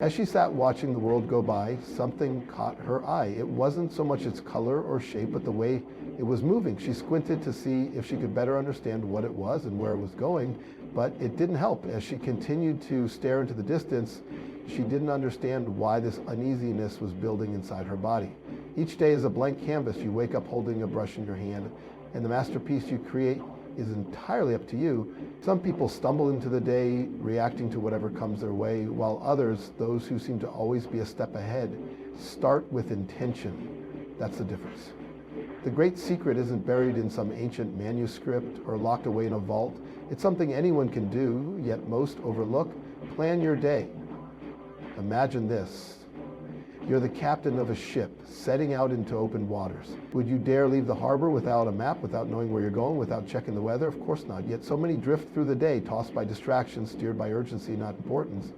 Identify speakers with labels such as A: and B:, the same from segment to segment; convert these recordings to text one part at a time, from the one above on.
A: As she sat watching the world go by, something caught her eye. It wasn't so much its color or shape, but the way it was moving. She squinted to see if she could better understand what it was and where it was going, but it didn't help. As she continued to stare into the distance, she didn't understand why this uneasiness was building inside her body. Each day is a blank canvas. You wake up holding a brush in your hand, and the masterpiece you create is entirely up to you. Some people stumble into the day reacting to whatever comes their way, while others, those who seem to always be a step ahead, start with intention. That's the difference. The great secret isn't buried in some ancient manuscript or locked away in a vault. It's something anyone can do, yet most overlook. Plan your day. Imagine this. You're the captain of a ship setting out into open waters. Would you dare leave the harbor without a map, without knowing where you're going, without checking the weather? Of course not. Yet so many drift through the day, tossed by distractions, steered by urgency, not importance.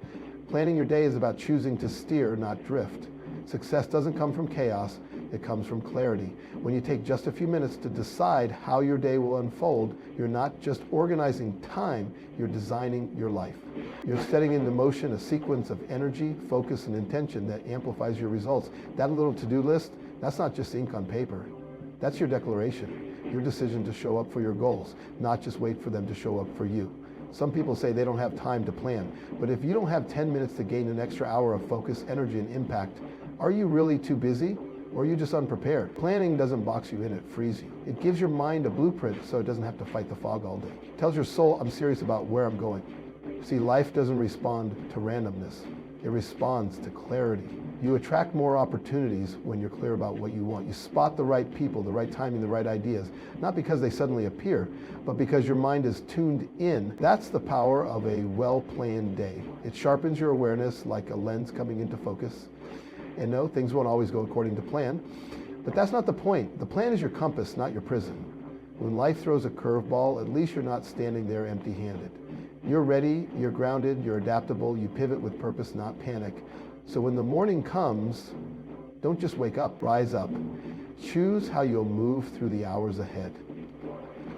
A: Planning your day is about choosing to steer, not drift. Success doesn't come from chaos, it comes from clarity. When you take just a few minutes to decide how your day will unfold, you're not just organizing time, you're designing your life. You're setting into motion a sequence of energy, focus, and intention that amplifies your results. That little to-do list, that's not just ink on paper. That's your declaration, your decision to show up for your goals, not just wait for them to show up for you. Some people say they don't have time to plan, but if you don't have 10 minutes to gain an extra hour of focus, energy, and impact, are you really too busy? Or are you just unprepared? Planning doesn't box you in, it frees you. It gives your mind a blueprint so it doesn't have to fight the fog all day. It tells your soul, I'm serious about where I'm going. See, life doesn't respond to randomness. It responds to clarity. You attract more opportunities when you're clear about what you want. You spot the right people, the right timing, the right ideas, not because they suddenly appear, but because your mind is tuned in. That's the power of a well-planned day. It sharpens your awareness like a lens coming into focus. And no, things won't always go according to plan, but that's not the point. The plan is your compass, not your prison. When life throws a curveball, at least you're not standing there empty-handed. You're ready, you're grounded, you're adaptable, you pivot with purpose, not panic. So when the morning comes, don't just wake up, rise up. Choose how you'll move through the hours ahead.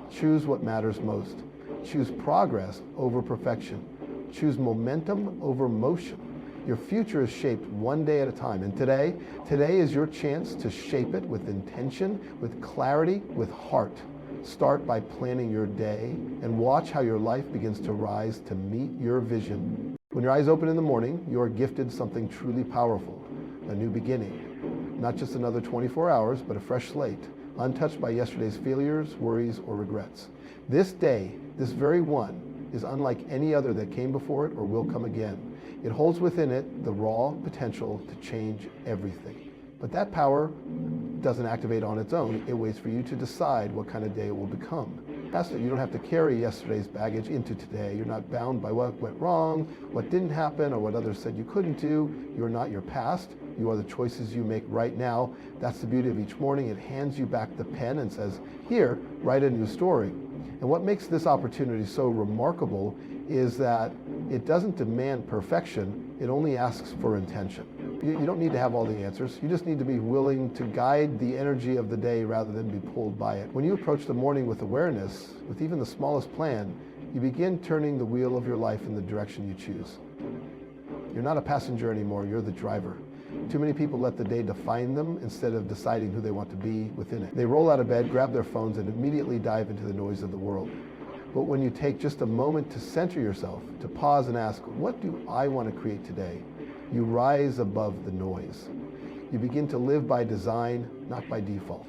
A: Choose what matters most. Choose progress over perfection. Choose momentum over motion. Your future is shaped one day at a time, and today is your chance to shape it with intention, with clarity, with heart. Start by planning your day and watch how your life begins to rise to meet your vision. When your eyes open in the morning, you are gifted something truly powerful, a new beginning. Not just another 24 hours, but a fresh slate, untouched by yesterday's failures, worries, or regrets. This day, this very one, is unlike any other that came before it or will come again. It holds within it the raw potential to change everything. But that power doesn't activate on its own. It waits for you to decide what kind of day it will become. You don't have to carry yesterday's baggage into today. You're not bound by what went wrong, what didn't happen, or what others said you couldn't do. You're not your past. You are the choices you make right now. That's the beauty of each morning. It hands you back the pen and says, here, write a new story. And what makes this opportunity so remarkable is that it doesn't demand perfection, it only asks for intention. You don't need to have all the answers, you just need to be willing to guide the energy of the day rather than be pulled by it. When you approach the morning with awareness, with even the smallest plan, you begin turning the wheel of your life in the direction you choose. You're not a passenger anymore, you're the driver. Too many people let the day define them instead of deciding who they want to be within it. They roll out of bed, grab their phones, and immediately dive into the noise of the world. But when you take just a moment to center yourself, to pause and ask, what do I want to create today? You rise above the noise. You begin to live by design, not by default.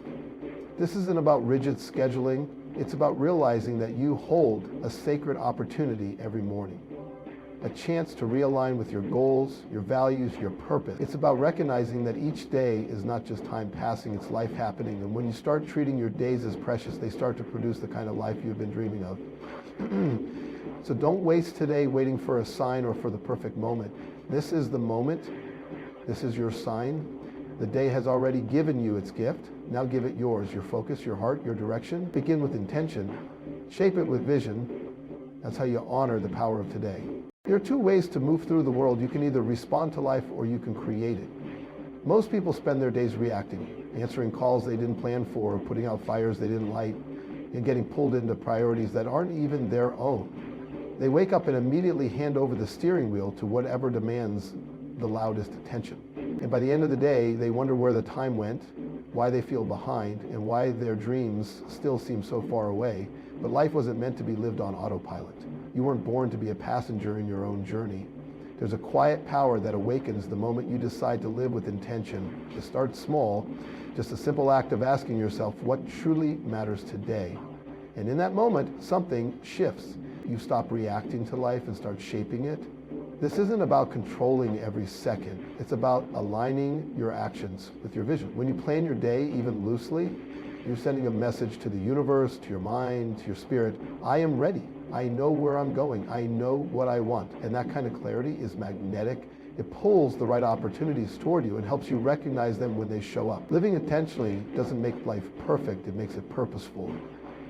A: This isn't about rigid scheduling. It's about realizing that you hold a sacred opportunity every morning. A chance to realign with your goals, your values, your purpose. It's about recognizing that each day is not just time passing, it's life happening. And when you start treating your days as precious, they start to produce the kind of life you've been dreaming of. So don't waste today waiting for a sign or for the perfect moment. This is the moment. This is your sign. The day has already given you its gift. Now give it yours, your focus, your heart, your direction. Begin with intention. Shape it with vision. That's how you honor the power of today. There are two ways to move through the world. You can either respond to life or you can create it. Most people spend their days reacting, answering calls they didn't plan for, putting out fires they didn't light, and getting pulled into priorities that aren't even their own. They wake up and immediately hand over the steering wheel to whatever demands the loudest attention. And by the end of the day, they wonder where the time went, why they feel behind, and why their dreams still seem so far away. But life wasn't meant to be lived on autopilot. You weren't born to be a passenger in your own journey. There's a quiet power that awakens the moment you decide to live with intention. To start small, just a simple act of asking yourself what truly matters today. And in that moment, something shifts. You stop reacting to life and start shaping it. This isn't about controlling every second. It's about aligning your actions with your vision. When you plan your day, even loosely, you're sending a message to the universe, to your mind, to your spirit. I am ready. I know where I'm going. I know what I want. And that kind of clarity is magnetic. It pulls the right opportunities toward you and helps you recognize them when they show up. Living intentionally doesn't make life perfect. It makes it purposeful.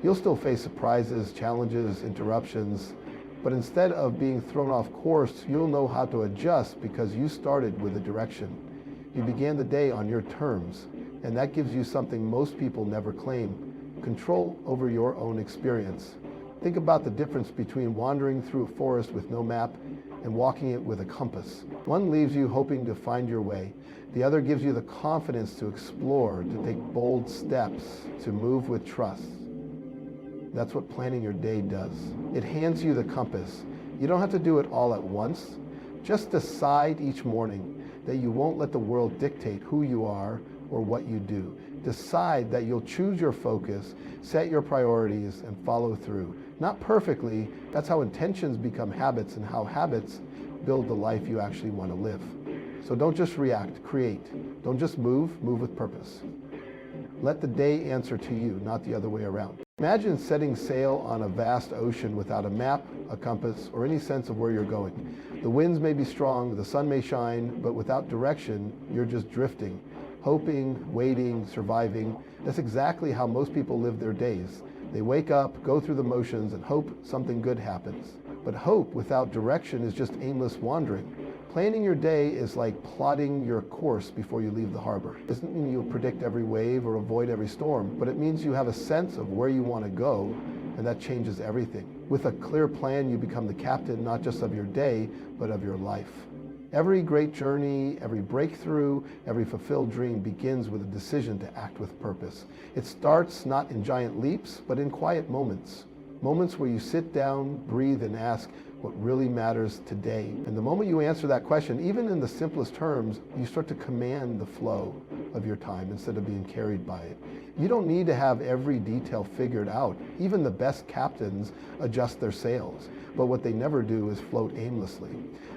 A: You'll still face surprises, challenges, interruptions, but instead of being thrown off course, you'll know how to adjust because you started with a direction. You began the day on your terms, and that gives you something most people never claim: control over your own experience. Think about the difference between wandering through a forest with no map and walking it with a compass. One leaves you hoping to find your way. The other gives you the confidence to explore, to take bold steps, to move with trust. That's what planning your day does. It hands you the compass. You don't have to do it all at once. Just decide each morning that you won't let the world dictate who you are or what you do. Decide that you'll choose your focus, set your priorities, and follow through. Not perfectly, that's how intentions become habits, and how habits build the life you actually want to live. So don't just react, create. Don't just move with purpose. Let the day answer to you, not the other way around. Imagine setting sail on a vast ocean without a map, a compass, or any sense of where you're going. The winds may be strong, the sun may shine, but without direction, you're just drifting, hoping, waiting, surviving. That's exactly how most people live their days. They wake up, go through the motions, and hope something good happens. But hope without direction is just aimless wandering. Planning your day is like plotting your course before you leave the harbor. It doesn't mean you'll predict every wave or avoid every storm, but it means you have a sense of where you want to go, and that changes everything. With a clear plan, you become the captain not just of your day, but of your life. Every great journey, every breakthrough, every fulfilled dream begins with a decision to act with purpose. It starts not in giant leaps, but in quiet moments. Moments where you sit down, breathe, and ask, what really matters today? And the moment you answer that question, even in the simplest terms, you start to command the flow of your time instead of being carried by it. You don't need to have every detail figured out. Even the best captains adjust their sails, but what they never do is float aimlessly.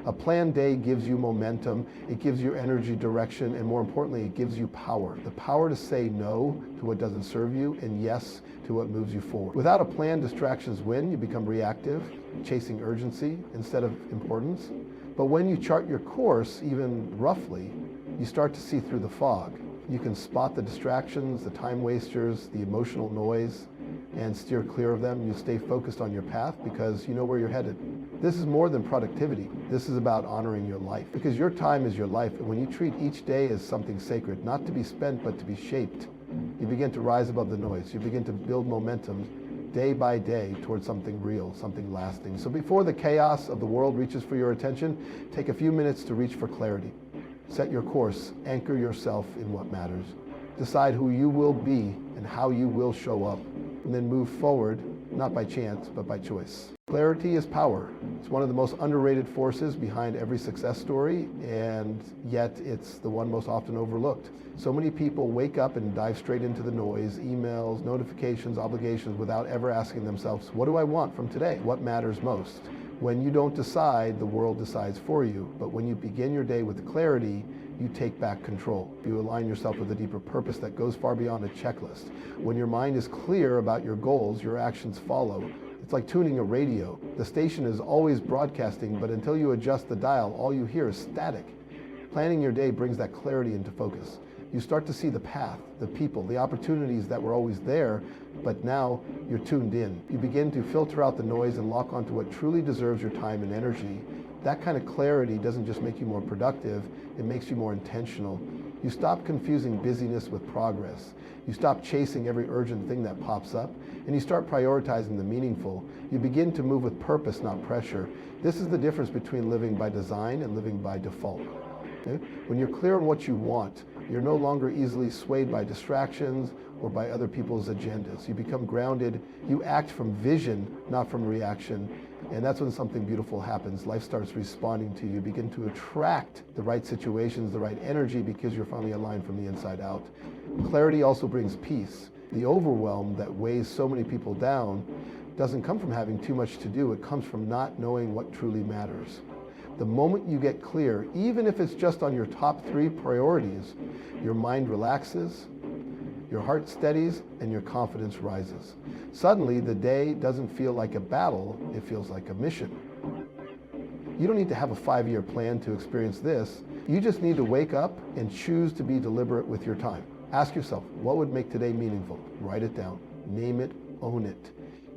A: A planned day gives you momentum, it gives you energy, direction, and more importantly, it gives you power. The power to say no to what doesn't serve you and yes to what moves you forward. Without a plan, distractions win. You become reactive, chasing urgency instead of importance. But when you chart your course, even roughly, you start to see through the fog. You can spot the distractions, the time wasters, the emotional noise, and steer clear of them. You stay focused on your path because you know where you're headed. This is more than productivity. This is about honoring your life, because your time is your life. And when you treat each day as something sacred, not to be spent, but to be shaped, you begin to rise above the noise. You begin to build momentum day by day towards something real, something lasting. So before the chaos of the world reaches for your attention, take a few minutes to reach for clarity. Set your course, anchor yourself in what matters. Decide who you will be and how you will show up, and then move forward, not by chance, but by choice. Clarity is power. It's one of the most underrated forces behind every success story, and yet it's the one most often overlooked. So many people wake up and dive straight into the noise, emails, notifications, obligations, without ever asking themselves, what do I want from today? What matters most? When you don't decide, the world decides for you. But when you begin your day with clarity, you take back control. You align yourself with a deeper purpose that goes far beyond a checklist. When your mind is clear about your goals, your actions follow. It's like tuning a radio. The station is always broadcasting, but until you adjust the dial, all you hear is static. Planning your day brings that clarity into focus. You start to see the path, the people, the opportunities that were always there, but now you're tuned in. You begin to filter out the noise and lock onto what truly deserves your time and energy. That kind of clarity doesn't just make you more productive, it makes you more intentional. You stop confusing busyness with progress. You stop chasing every urgent thing that pops up, and you start prioritizing the meaningful. You begin to move with purpose, not pressure. This is the difference between living by design and living by default. Okay? When you're clear on what you want, you're no longer easily swayed by distractions or by other people's agendas. You become grounded. You act from vision, not from reaction. And that's when something beautiful happens. Life starts responding to you. You begin to attract the right situations, the right energy, because you're finally aligned from the inside out. Clarity also brings peace. The overwhelm that weighs so many people down doesn't come from having too much to do. It comes from not knowing what truly matters. The moment you get clear, even if it's just on your top 3 priorities, your mind relaxes, your heart steadies, and your confidence rises. Suddenly, the day doesn't feel like a battle, it feels like a mission. You don't need to have a 5-year plan to experience this. You just need to wake up and choose to be deliberate with your time. Ask yourself, what would make today meaningful? Write it down, name it, own it.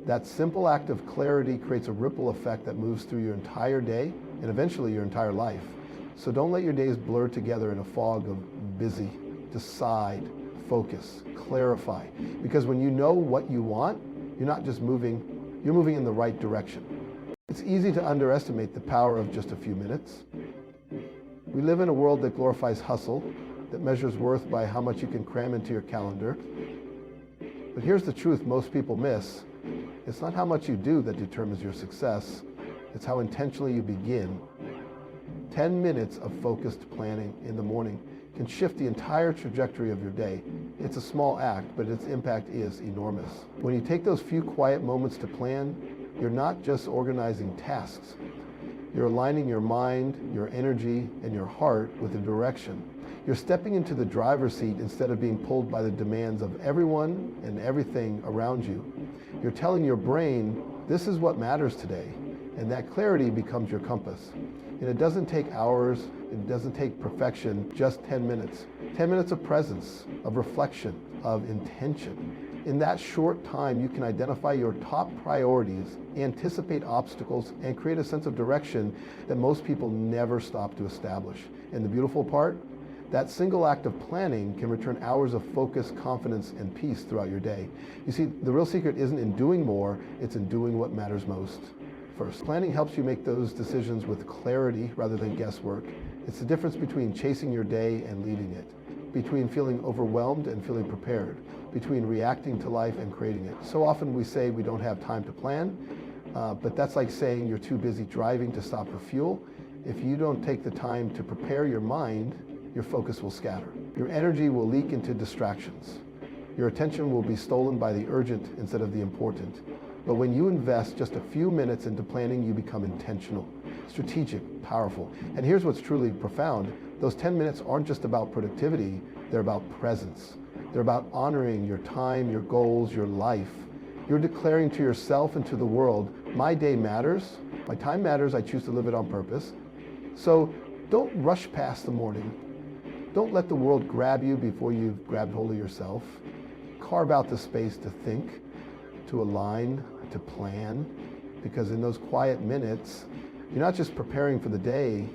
A: That simple act of clarity creates a ripple effect that moves through your entire day and eventually your entire life. So don't let your days blur together in a fog of busy. Decide, focus, clarify. Because when you know what you want, you're not just moving, you're moving in the right direction. It's easy to underestimate the power of just a few minutes. We live in a world that glorifies hustle, that measures worth by how much you can cram into your calendar. But here's the truth most people miss. It's not how much you do that determines your success. It's how intentionally you begin. 10 minutes of focused planning in the morning can shift the entire trajectory of your day. It's a small act, but its impact is enormous. When you take those few quiet moments to plan, you're not just organizing tasks. You're aligning your mind, your energy, and your heart with a direction. You're stepping into the driver's seat instead of being pulled by the demands of everyone and everything around you. You're telling your brain, this is what matters today, and that clarity becomes your compass. And it doesn't take hours, it doesn't take perfection, just 10 minutes. 10 minutes of presence, of reflection, of intention. In that short time, you can identify your top priorities, anticipate obstacles, and create a sense of direction that most people never stop to establish. And the beautiful part? That single act of planning can return hours of focus, confidence, and peace throughout your day. You see, the real secret isn't in doing more, it's in doing what matters most first. Planning helps you make those decisions with clarity rather than guesswork. It's the difference between chasing your day and leading it, between feeling overwhelmed and feeling prepared, between reacting to life and creating it. So often we say we don't have time to plan, but that's like saying you're too busy driving to stop for fuel. If you don't take the time to prepare your mind, your focus will scatter. Your energy will leak into distractions. Your attention will be stolen by the urgent instead of the important. But when you invest just a few minutes into planning, you become intentional, strategic, powerful. And here's what's truly profound. Those 10 minutes aren't just about productivity, they're about presence. They're about honoring your time, your goals, your life. You're declaring to yourself and to the world, my day matters, my time matters, I choose to live it on purpose. So don't rush past the morning. Don't let the world grab you before you've grabbed hold of yourself. Carve out the space to think, to align, to plan, because in those quiet minutes, you're not just preparing for the day,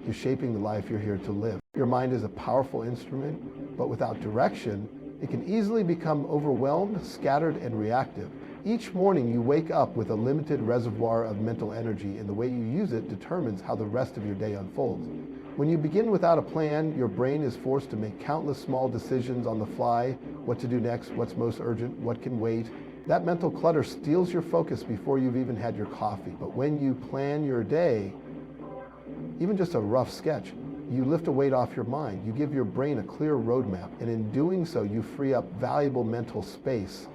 A: you're shaping the life you're here to live. Your mind is a powerful instrument, but without direction, it can easily become overwhelmed, scattered, and reactive. Each morning you wake up with a limited reservoir of mental energy, and the way you use it determines how the rest of your day unfolds. When you begin without a plan, your brain is forced to make countless small decisions on the fly, what to do next, what's most urgent, what can wait. That mental clutter steals your focus before you've even had your coffee. But when you plan your day, even just a rough sketch, you lift a weight off your mind. You give your brain a clear roadmap, and in doing so, you free up valuable mental space.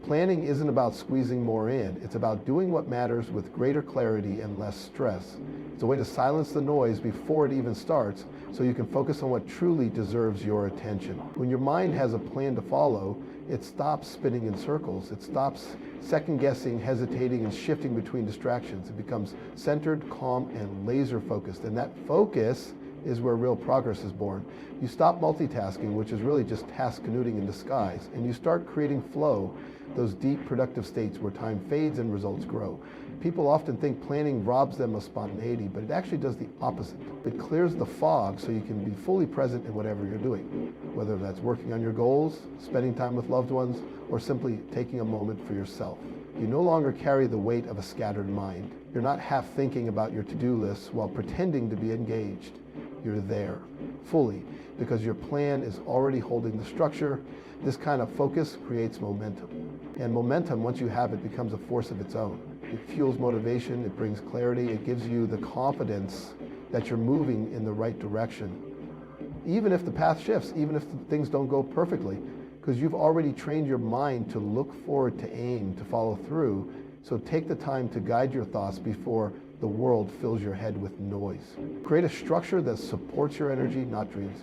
A: Planning isn't about squeezing more in. It's about doing what matters with greater clarity and less stress. It's a way to silence the noise before it even starts so you can focus on what truly deserves your attention. When your mind has a plan to follow, it stops spinning in circles. It stops second-guessing, hesitating, and shifting between distractions. It becomes centered, calm, and laser-focused. And that focus is where real progress is born. You stop multitasking, which is really just task canoodling in disguise, and you start creating flow, those deep productive states where time fades and results grow. People often think planning robs them of spontaneity, but it actually does the opposite. It clears the fog so you can be fully present in whatever you're doing, whether that's working on your goals, spending time with loved ones, or simply taking a moment for yourself. You no longer carry the weight of a scattered mind. You're not half thinking about your to-do list while pretending to be engaged. You're there fully because your plan is already holding the structure. This kind of focus creates momentum. And momentum, once you have it, becomes a force of its own. It fuels motivation, it brings clarity, it gives you the confidence that you're moving in the right direction. Even if the path shifts, even if things don't go perfectly, because you've already trained your mind to look forward, to aim, to follow through. So take the time to guide your thoughts before the world fills your head with noise. Create a structure that supports your energy, not dreams.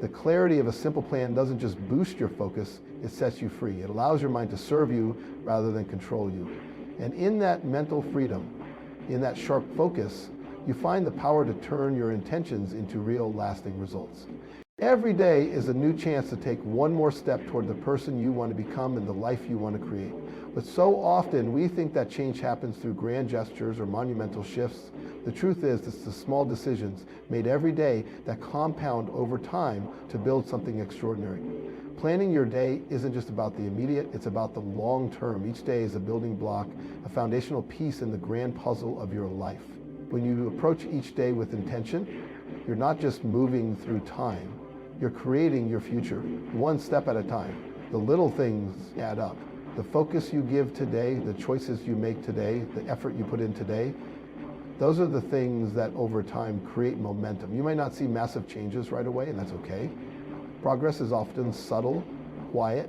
A: The clarity of a simple plan doesn't just boost your focus, it sets you free. It allows your mind to serve you rather than control you. And in that mental freedom, in that sharp focus, you find the power to turn your intentions into real lasting results. Every day is a new chance to take one more step toward the person you want to become and the life you want to create. But so often we think that change happens through grand gestures or monumental shifts. The truth is, it's the small decisions made every day that compound over time to build something extraordinary. Planning your day isn't just about the immediate, it's about the long term. Each day is a building block, a foundational piece in the grand puzzle of your life. When you approach each day with intention, you're not just moving through time, you're creating your future, one step at a time. The little things add up. The focus you give today, the choices you make today, the effort you put in today, those are the things that over time create momentum. You might not see massive changes right away, and that's okay. Progress is often subtle, quiet,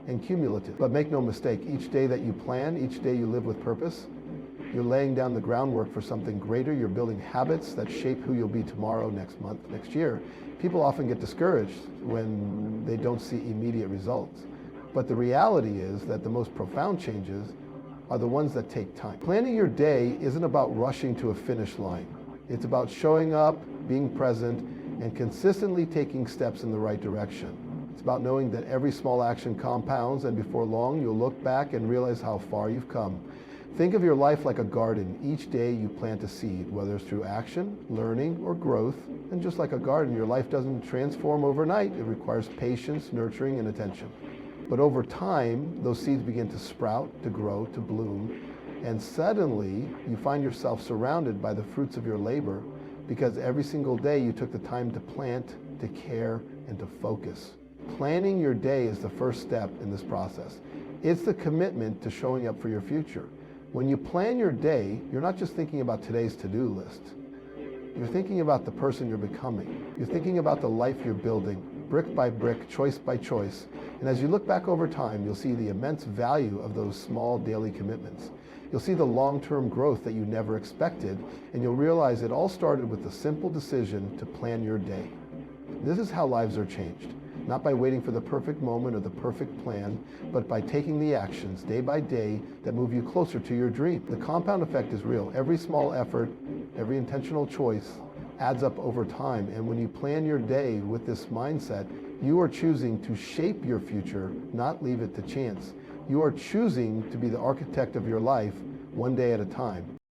A: and cumulative. But make no mistake, each day that you plan, each day you live with purpose, you're laying down the groundwork for something greater. You're building habits that shape who you'll be tomorrow, next month, next year. People often get discouraged when they don't see immediate results. But the reality is that the most profound changes are the ones that take time. Planning your day isn't about rushing to a finish line. It's about showing up, being present, and consistently taking steps in the right direction. It's about knowing that every small action compounds, and before long, you'll look back and realize how far you've come. Think of your life like a garden. Each day you plant a seed, whether it's through action, learning, or growth. And just like a garden, your life doesn't transform overnight. It requires patience, nurturing, and attention. But over time, those seeds begin to sprout, to grow, to bloom. And suddenly, you find yourself surrounded by the fruits of your labor because every single day you took the time to plant, to care, and to focus. Planning your day is the first step in this process. It's the commitment to showing up for your future. When you plan your day, you're not just thinking about today's to-do list. You're thinking about the person you're becoming. You're thinking about the life you're building, brick by brick, choice by choice. And as you look back over time, you'll see the immense value of those small daily commitments. You'll see the long-term growth that you never expected, and you'll realize it all started with the simple decision to plan your day. This is how lives are changed. Not by waiting for the perfect moment or the perfect plan, but by taking the actions day by day that move you closer to your dream. The compound effect is real. Every small effort, every intentional choice adds up over time. And when you plan your day with this mindset, you are choosing to shape your future, not leave it to chance. You are choosing to be the architect of your life one day at a time.